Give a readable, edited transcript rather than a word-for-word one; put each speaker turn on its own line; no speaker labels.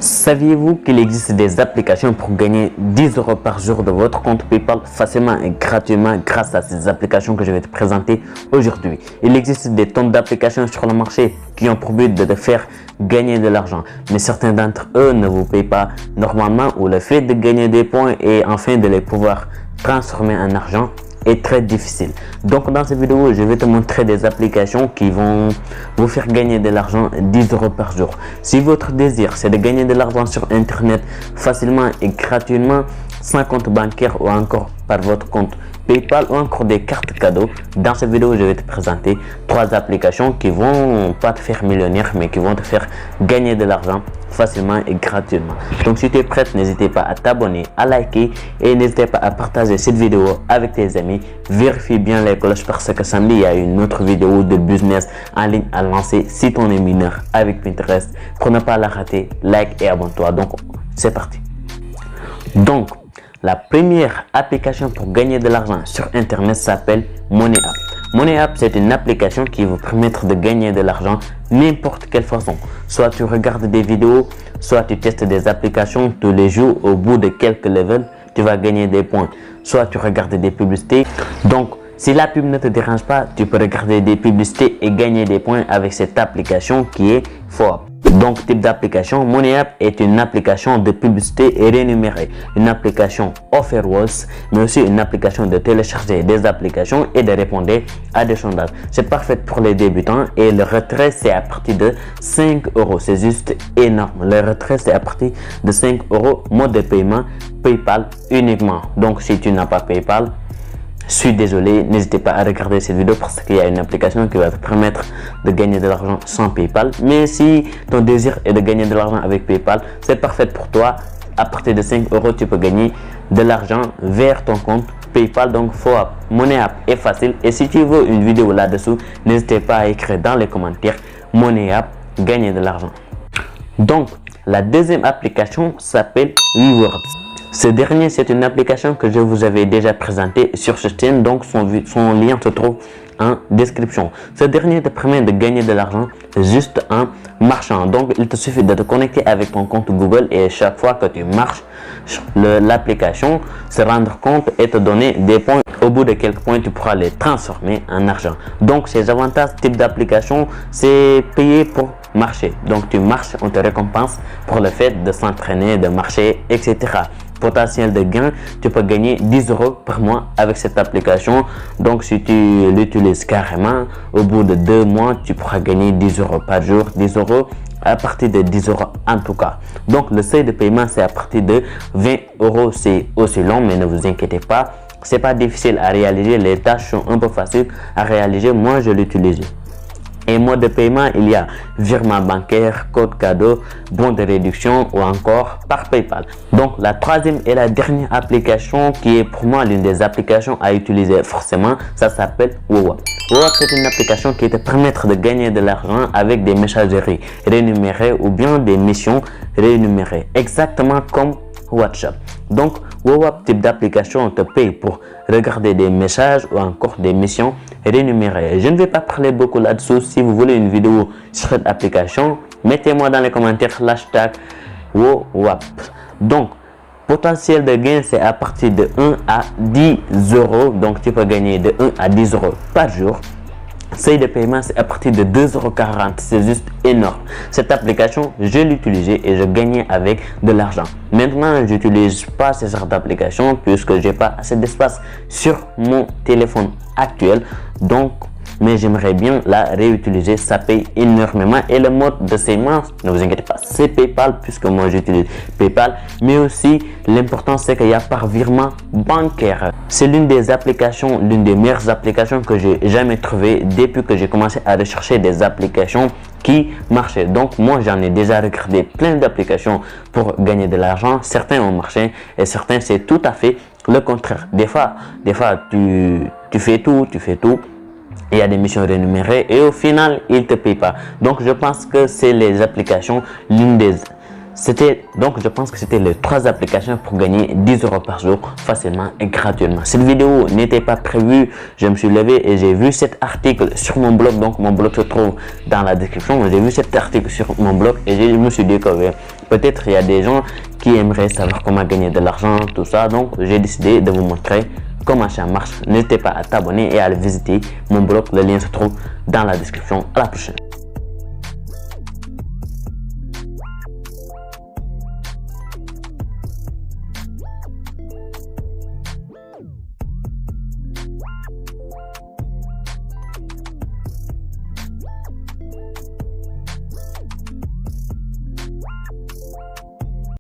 Saviez-vous qu'il existe des applications pour gagner 10 € par jour de votre compte PayPal facilement et gratuitement grâce à ces applications que je vais te présenter aujourd'hui? Il existe des tonnes d'applications sur le marché qui ont pour but de te faire gagner de l'argent, mais certains d'entre eux ne vous payent pas normalement ou le fait de gagner des points et enfin de les pouvoir transformer en argent est très difficile. Donc dans cette vidéo, je vais te montrer des applications qui vont vous faire gagner de l'argent 10 € par jour. Si votre désir c'est de gagner de l'argent sur internet facilement et gratuitement, sans compte bancaire ou encore par votre compte PayPal ou encore des cartes cadeaux, dans cette vidéo je vais te présenter 3 applications qui vont pas te faire millionnaire mais qui vont te faire gagner de l'argent facilement et gratuitement. Donc si tu es prête, n'hésitez pas à t'abonner, à liker et n'hésitez pas à partager cette vidéo avec tes amis. Vérifie bien les cloches parce que samedi il y a une autre vidéo de business en ligne à lancer si ton est mineur avec Pinterest. Pour ne pas la rater, like et abonne-toi. Donc c'est parti. Donc la première application pour gagner de l'argent sur internet s'appelle MoneyApp. MoneyApp, c'est une application qui vous permettre de gagner de l'argent n'importe quelle façon. Soit tu regardes des vidéos, soit tu testes des applications tous les jours. Au bout de quelques levels, tu vas gagner des points. Soit tu regardes des publicités. Donc, si la pub ne te dérange pas, tu peux regarder des publicités et gagner des points avec cette application qui est FOAP. Donc, type d'application, MoneyApp est une application de publicité rémunérée, une application offer walls, mais aussi une application de télécharger des applications et de répondre à des sondages. C'est parfait pour les débutants et le retrait c'est à partir de 5 €. C'est juste énorme. Le retrait c'est à partir de 5 €, mode de paiement PayPal uniquement. Donc, si tu n'as pas PayPal, je suis désolé, n'hésitez pas à regarder cette vidéo parce qu'il y a une application qui va te permettre de gagner de l'argent sans PayPal. Mais si ton désir est de gagner de l'argent avec PayPal, c'est parfait pour toi. À partir de 5 €, tu peux gagner de l'argent vers ton compte PayPal. Donc, FOAP, MoneyApp est facile. Et si tu veux une vidéo là-dessous, n'hésitez pas à écrire dans les commentaires MoneyApp, gagner de l'argent. Donc, la deuxième application s'appelle Rewards. Ce dernier, c'est une application que je vous avais déjà présentée sur cette chaîne, donc son lien se trouve en description. Ce dernier te permet de gagner de l'argent juste en marchant. Donc, il te suffit de te connecter avec ton compte Google et chaque fois que tu marches sur l'application, se rendre compte et te donner des points. Au bout de quelques points, tu pourras les transformer en argent. Donc, ces avantages type d'application, c'est payer pour marcher. Donc, tu marches, on te récompense pour le fait de s'entraîner, de marcher, etc. Potentiel de gain, tu peux gagner 10 € par mois avec cette application. Donc si tu l'utilises carrément, au bout de 2 mois, tu pourras gagner 10 € par jour, 10 € à partir de 10 € en tout cas. Donc le seuil de paiement c'est à partir de 20 €. C'est aussi long, mais ne vous inquiétez pas, c'est pas difficile à réaliser, les tâches sont un peu faciles à réaliser. Moi je l'utilise. Et mode de paiement, il y a virement bancaire, code cadeau, bon de réduction ou encore par PayPal. Donc la troisième et la dernière application qui est pour moi l'une des applications à utiliser forcément, ça s'appelle WoWap. WoWap, c'est une application qui te permet de gagner de l'argent avec des messageries rémunérées ou bien des missions rémunérées, exactement comme WhatsApp. Donc WoWap type d'application te paye pour regarder des messages ou encore des missions rémunérées. Je ne vais pas parler beaucoup là-dessous. Si vous voulez une vidéo sur cette application, mettez-moi dans les commentaires l'hashtag WoWap. Donc potentiel de gain c'est à partir de 1 à 10 €. Donc tu peux gagner de 1 à 10 € par jour. Seuil de paiement c'est à partir de 2,40 €. C'est juste énorme. Cette application, je l'utilisais et je gagnais avec de l'argent. Maintenant, j'utilise pas ce genre d'application puisque j'ai pas assez d'espace sur mon téléphone actuel. Donc, mais j'aimerais bien la réutiliser, ça paye énormément. Et le mode de paiement, ne vous inquiétez pas, c'est PayPal puisque moi j'utilise PayPal. Mais aussi, l'important c'est qu'il y a par virement bancaire. C'est l'une des applications, l'une des meilleures applications que j'ai jamais trouvées depuis que j'ai commencé à rechercher des applications qui marchaient. Donc moi j'en ai déjà regardé plein d'applications pour gagner de l'argent. Certains ont marché et certains c'est tout à fait le contraire. Des fois tu fais tout. Il y a des missions rémunérées et au final, ils ne te payent pas. Donc, je pense que c'est les applications, je pense que c'était les 3 applications pour gagner 10 € par jour facilement et gratuitement. Cette vidéo n'était pas prévue. Je me suis levé et j'ai vu cet article sur mon blog. Donc, mon blog se trouve dans la description. J'ai vu cet article sur mon blog et je me suis dit que Peut-être il y a des gens qui aimeraient savoir comment gagner de l'argent, tout ça. Donc j'ai décidé de vous montrer comment ça marche. N'hésitez pas à t'abonner et à aller visiter mon blog. Le lien se trouve dans la description. À la prochaine.